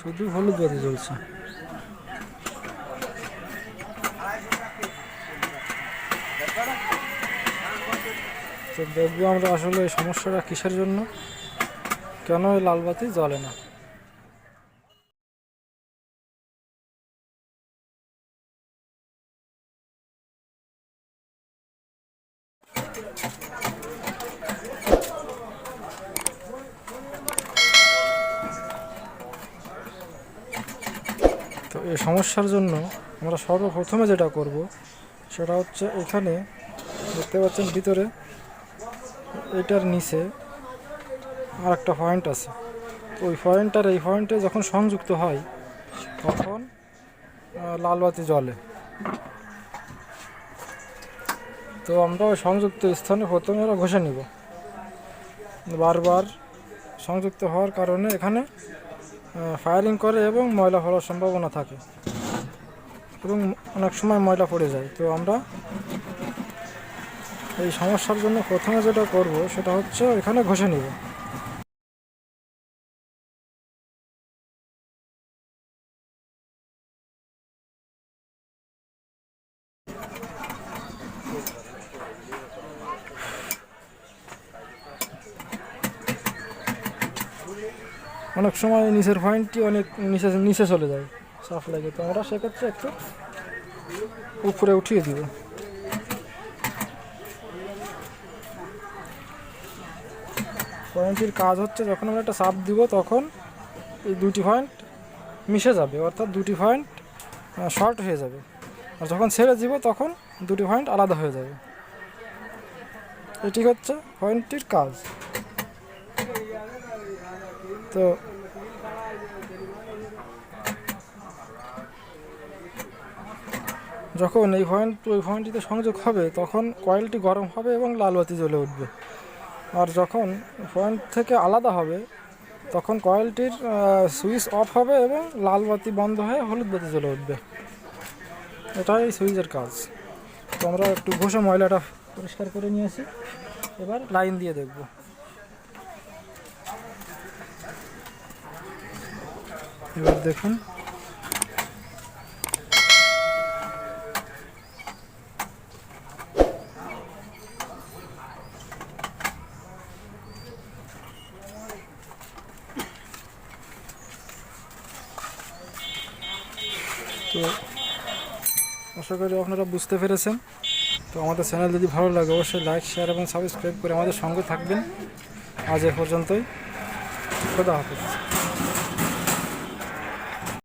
শুধু হলুদ বাতি জ্বলছে। তো দেখবো আমরা আসলে এই সমস্যাটা কিসের জন্য, কেন এই লাল বাতি জ্বলে না। তো এই সমস্যার জন্য আমরা সর্বপ্রথমে যেটা করব সেটা হচ্ছে, এখানে দেখতে পাচ্ছেন ভিতরে এটার নিচে আর একটা পয়েন্ট আছে। তো ওই পয়েন্টটার এই পয়েন্টে যখন সংযুক্ত হয় তখন লাল বাতি জ্বলে। তো আমরা ওই সংযুক্ত স্থানে প্রথমে ওরা ঘষে নিব। বারবার সংযুক্ত হওয়ার কারণে এখানে ফায়ারিং করে এবং ময়লা পড়ার সম্ভাবনা থাকে এবং অনেক সময় ময়লা পড়ে যায়। তো আমরা এই সমস্যার জন্য প্রথমে যেটা করব সেটা হচ্ছে এখানে ঘষে নিব। অনেক সময় নিচের পয়েন্টটি অনেক নিচে নিচে চলে যায় সাফ লাগে, তো আমরা সেক্ষেত্রে একটু উপরে উঠিয়ে দিব। পয়েন্টটির কাজ হচ্ছে, যখন আমরা একটা চাপ দিব তখন এই দুটি পয়েন্ট মিশে যাবে, অর্থাৎ দুটি পয়েন্ট শর্ট হয়ে যাবে। আর যখন ছেড়ে দিব তখন দুটি পয়েন্ট আলাদা হয়ে যাবে। এটি হচ্ছে পয়েন্টটির কাজ। তো যখন এই পয়েন্ট ওই পয়েন্টটিতে সংযোগ হবে তখন কয়েলটি গরম হবে এবং লাল বাতি জ্বলে উঠবে। আর যখন পয়েন্ট থেকে আলাদা হবে তখন কয়েলটির সুইচ অফ হবে এবং লাল বাতি বন্ধ হয়ে হলুদ বাতি জ্বলে উঠবে। এটাই সুইচের কাজ। তো আমরা একটু ঘষে ময়লাটা পরিষ্কার করে নিয়েছি, এবার লাইন দিয়ে দেখব। এবার দেখুন, তো আশা করি আপনারা বুঝতে পেরেছেন। তো আমাদের চ্যানেল যদি ভালো লাগে অবশ্যই লাইক, শেয়ার এবং সাবস্ক্রাইব করে আমাদের সঙ্গে থাকবেন। আজ এ পর্যন্তই। খোদা হাফেজ।